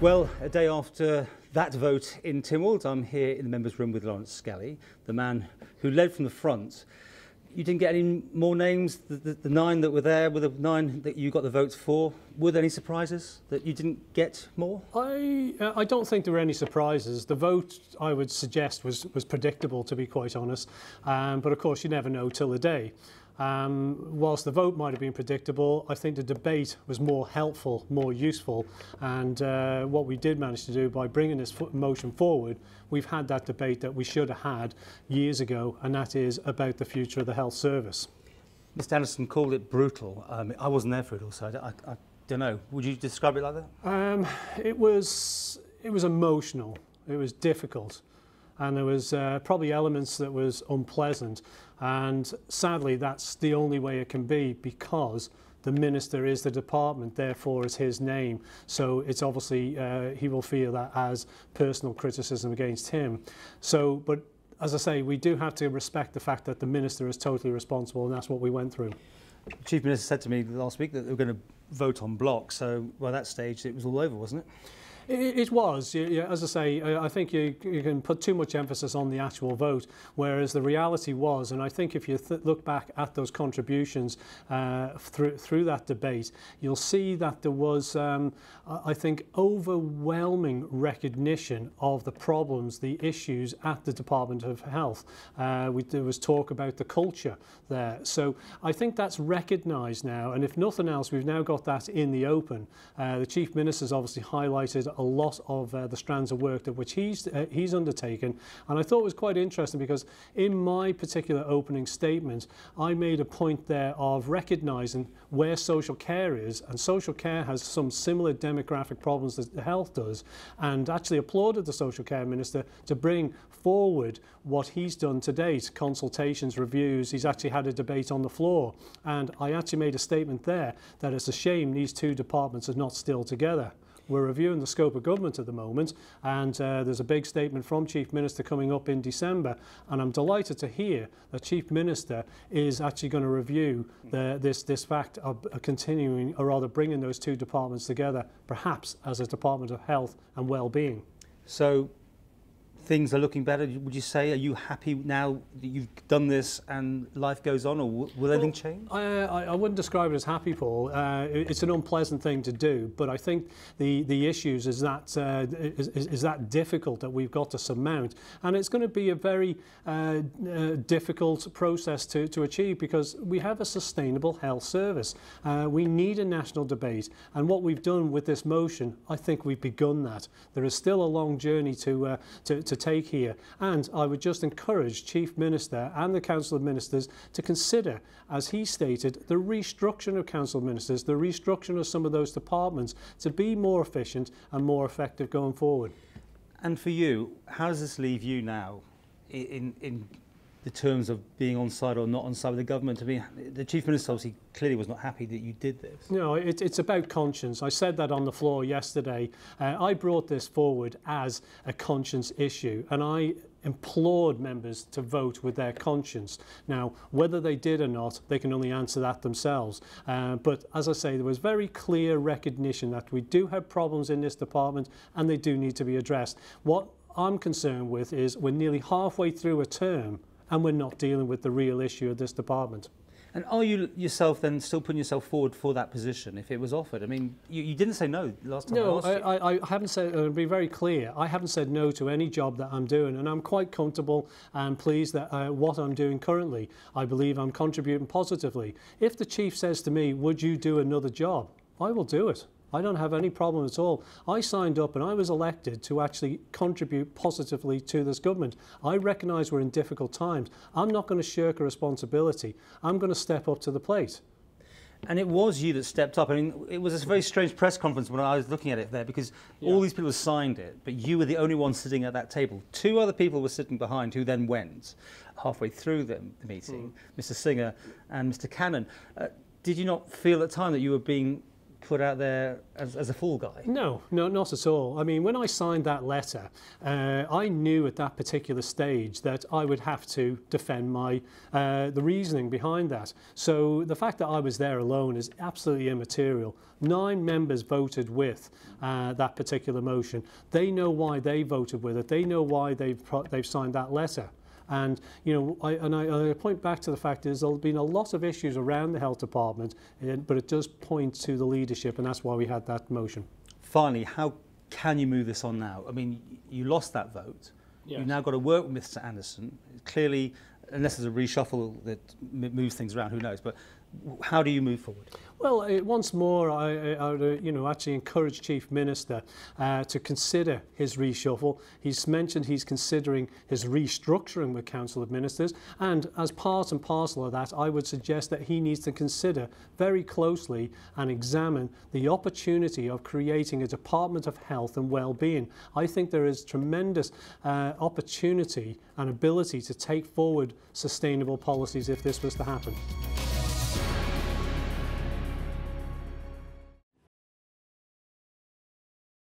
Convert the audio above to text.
Well, a day after that vote in Tynwald, I'm here in the members' room with Lawrence Skelly, the man who led from the front. You didn't get any more names? The 9 that were there were the 9 that you got the votes for. Were there any surprises that you didn't get more? I don't think there were any surprises. The vote, I would suggest, was predictable, to be quite honest. But of course, you never know till the day. Whilst the vote might have been predictable, I think the debate was more helpful, more useful, and what we did manage to do by bringing this motion forward, we've had that debate that we should have had years ago, and that is about the future of the health service. Mr Anderson called it brutal. I wasn't there for it all, so I don't know. Would you describe it like that? It was emotional, it was difficult, and there was probably elements that was unpleasant. And sadly, that's the only way it can be, because the minister is the department, therefore it's his name. So it's obviously, he will feel that as personal criticism against him. So, but as I say, we do have to respect the fact that the minister is totally responsible, and that's what we went through. The Chief Minister said to me last week that they were going to vote on block, so by that stage it was all over, wasn't it? It was. Yeah, as I say, I think you can put too much emphasis on the actual vote, whereas the reality was, and I think if you look back at those contributions through that debate, you'll see that there was, I think, overwhelming recognition of the problems, the issues at the Department of Health. There was talk about the culture there. So I think that's recognised now, and if nothing else, we've now got that in the open. The Chief Minister's obviously highlighted a lot of the strands of work that which he's undertaken, and I thought it was quite interesting because in my particular opening statement I made a point there of recognising where social care is, and social care has some similar demographic problems that health does, and actually applauded the Social Care Minister to bring forward what he's done to date, consultations, reviews. He's actually had a debate on the floor, and I actually made a statement there that it's a shame these two departments are not still together. We're reviewing the scope of government at the moment, and there's a big statement from Chief Minister coming up in December, and I'm delighted to hear that Chief Minister is actually going to review this fact of continuing, or rather bringing those two departments together, perhaps as a Department of Health and Wellbeing. So things are looking better, would you say? Are you happy now that you've done this and life goes on, or will anything change? I wouldn't describe it as happy, Paul. It's an unpleasant thing to do, but I think the issues is that difficult that we've got to surmount, and it's going to be a very difficult process to achieve, because we have a sustainable health service. We need a national debate, and what we've done with this motion, I think we've begun that. There is still a long journey to take here, and I would just encourage Chief Minister and the Council of Ministers to consider, as he stated, the restructuring of Council of Ministers, the restructuring of some of those departments to be more efficient and more effective going forward. And for you, how does this leave you now in the terms of being on side or not on side with the government? I mean, the Chief Minister obviously clearly was not happy that you did this. No, it's about conscience. I said that on the floor yesterday. I brought this forward as a conscience issue, and I implored members to vote with their conscience. Now, whether they did or not, they can only answer that themselves. But as I say, there was very clear recognition that we do have problems in this department, and they do need to be addressed. What I'm concerned with is we're nearly halfway through a term, and we're not dealing with the real issue of this department. And are you yourself then still putting yourself forward for that position if it was offered? I mean, you didn't say no last time. No, I haven't said, to be very clear, I haven't said no to any job that I'm doing, and I'm quite comfortable and pleased that what I'm doing currently, I believe I'm contributing positively. If the Chief says to me, would you do another job? I will do it. I don't have any problem at all. I signed up and I was elected to actually contribute positively to this government. I recognise we're in difficult times. I'm not going to shirk a responsibility. I'm going to step up to the plate. And it was you that stepped up. I mean, it was a very strange press conference when I was looking at it there, because all these people signed it, but you were the only one sitting at that table. 2 other people were sitting behind who then went halfway through the meeting, Mr Singer and Mr Cannon. Did you not feel at the time that you were being put out there as a fall guy. No, not at all. I mean, when I signed that letter, I knew at that particular stage that I would have to defend my the reasoning behind that. So the fact that I was there alone is absolutely immaterial. 9 members voted with that particular motion. They know why they voted with it. They know why they've signed that letter. And you know, I point back to the fact is there's been a lot of issues around the health department, but it does point to the leadership, and that's why we had that motion. Finally, how can you move this on now? I mean, you lost that vote. Yes. You've now got to work with Mr. Anderson. Clearly, unless there's a reshuffle that moves things around, who knows? But how do you move forward? Well, once more, I would, actually encourage Chief Minister to consider his reshuffle. He's mentioned he's considering his restructuring with Council of Ministers, and as part and parcel of that, I would suggest that he needs to consider very closely and examine the opportunity of creating a Department of Health and Wellbeing. I think there is tremendous opportunity and ability to take forward sustainable policies if this was to happen.